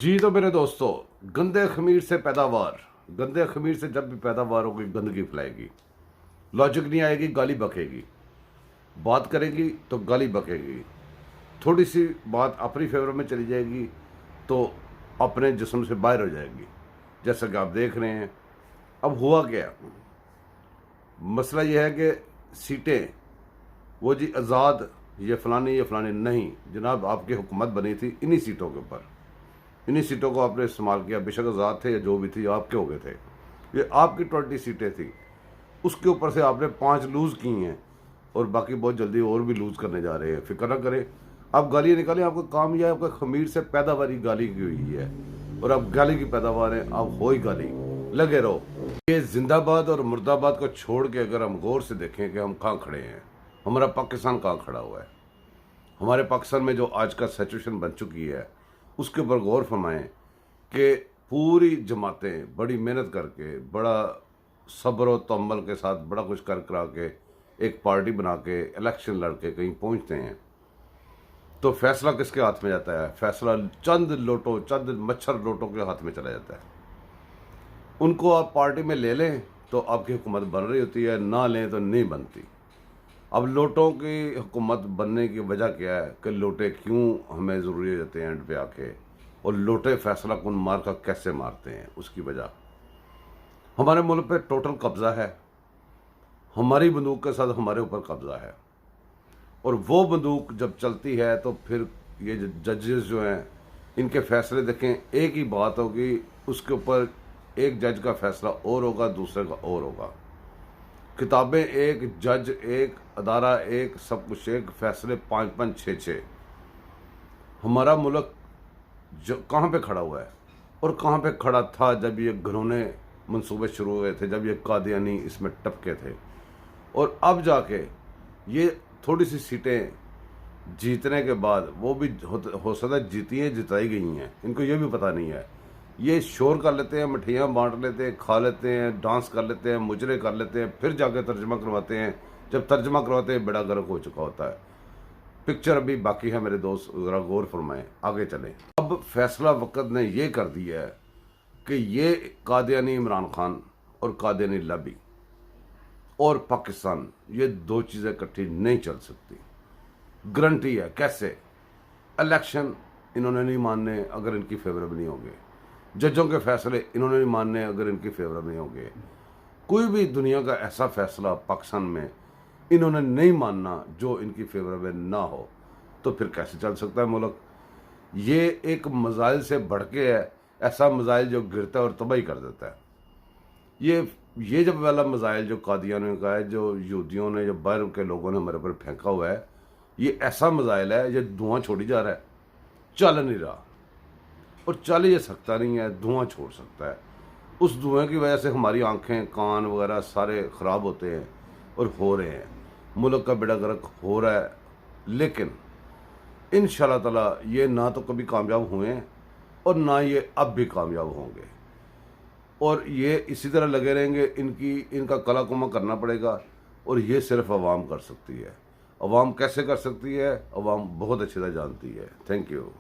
जी तो मेरे दोस्तों, गंदे खमीर से पैदावार, गंदे खमीर से जब भी पैदावार होगी गंदगी फैलाएगी, लॉजिक नहीं आएगी, गाली बकेगी, बात करेगी तो गाली बकेगी, थोड़ी सी बात अपनी फेवर में चली जाएगी तो अपने जिस्म से बाहर हो जाएगी। जैसा कि आप देख रहे हैं। अब हुआ क्या, मसला यह है कि सीटें वो जी आज़ाद, ये फलानी नहीं जनाब, आपकी हुकूमत बनी थी इन्हीं सीटों के ऊपर, इन्हीं सीटों को आपने इस्तेमाल किया। बेशक आज़ाद थे या जो भी थी, आपके हो गए थे, ये आपकी 20 सीटें थी, उसके ऊपर से आपने 5 लूज़ की हैं और बाकी बहुत जल्दी और भी लूज़ करने जा रहे हैं। फिक्र ना करें, आप गालियाँ निकालें, आपका काम यह है, आपका खमीर से पैदावार ही गाली की हुई है और अब गाली की पैदावार है, आप हो ही गाली, लगे रहो। ये जिंदाबाद और मुर्दाबाद को छोड़ के अगर हम गौर से देखें कि हम कहाँ खड़े हैं, हमारा पाकिस्तान कहाँ खड़ा हुआ है, हमारे पाकिस्तान में जो आज का सिचुएशन बन चुकी है उसके ऊपर गौर फरमाएं कि पूरी जमातें बड़ी मेहनत करके, बड़ा सब्र और तम्बल के साथ बड़ा कुछ कर करा के एक पार्टी बना के इलेक्शन लड़के कहीं पहुंचते हैं तो फैसला किसके हाथ में जाता है? फैसला चंद मच्छर लोटों के हाथ में चला जाता है। उनको आप पार्टी में ले लें तो आपकी हुकूमत बन रही होती है, ना लें तो नहीं बनती। अब लोटों की हुकूमत बनने की वजह क्या है कि लोटे क्यों हमें ज़रूरी हो जाते हैं एंड पे आके, और लोटे फैसला कौन मार का कैसे मारते हैं, उसकी वजह हमारे मुल्क पे टोटल कब्ज़ा है, हमारी बंदूक के साथ हमारे ऊपर कब्ज़ा है। और वो बंदूक जब चलती है तो फिर ये जजेस जो हैं इनके फैसले देखें, एक ही बात होगी, उसके ऊपर एक जज का फैसला और होगा, दूसरे का और होगा। किताबें एक, जज एक, अदारा एक, सब कुछ एक, फैसले 5-5, 6-6। हमारा मुल्क जो कहाँ पे खड़ा हुआ है और कहाँ पे खड़ा था जब ये घिनौने मंसूबे शुरू हुए थे, जब ये कादियानी इसमें टपके थे। और अब जाके ये थोड़ी सी सीटें जीतने के बाद, वो भी हो सकता है जीती हैं, जिताई गई हैं, इनको ये भी पता नहीं है, ये शोर कर लेते हैं, मिठाइयाँ बांट लेते हैं, खा लेते हैं, डांस कर लेते हैं, मुजरे कर लेते हैं, फिर जाके तर्जमा करवाते हैं। जब तर्जमा करवाते हैं बेड़ा गर्क हो चुका होता है। पिक्चर अभी बाकी है मेरे दोस्त, ज़रा गौर फरमाएं, आगे चलें। अब फैसला वक्त ने ये कर दिया है कि ये कादियानी इमरान खान और कादियानी लॉबी और पाकिस्तान, ये दो चीज़ें इकट्ठी नहीं चल सकती। गारंटी है। कैसे? इलेक्शन इन्होंने नहीं मानने अगर इनकी फेवर में नहीं होंगे, जजों के फैसले इन्होंने नहीं मानने अगर इनकी फेवर नहीं होंगे, कोई भी दुनिया का ऐसा फैसला पाकिस्तान में इन्होंने नहीं मानना जो इनकी फेवर में ना हो, तो फिर कैसे चल सकता है मुल्क? ये एक मजाइल से बढ़ के है, ऐसा मजाइल जो गिरता है और तबाही कर देता है। ये जब वाला मजाइल जो कादियानियों का है, जो यहूदियों ने, जो बाहर के लोगों ने हमारे पर फेंका हुआ है, ये ऐसा मजाइल है, ये धुआं छोड़ी जा रहा है, चल नहीं रहा, और चल ये सकता नहीं है, धुआं छोड़ सकता है। उस धुएं की वजह से हमारी आंखें, कान वगैरह सारे ख़राब होते हैं और हो रहे हैं, मुल्क का बेड़ा गर्क हो रहा है। लेकिन इंशाअल्लाह ताला ये ना तो कभी कामयाब हुए हैं और ना ये अब भी कामयाब होंगे, और ये इसी तरह लगे रहेंगे। इनका कला कुमा करना पड़ेगा, और ये सिर्फ अवाम कर सकती है। अवाम कैसे कर सकती है? अवाम बहुत अच्छी तरह जानती है। Thank you.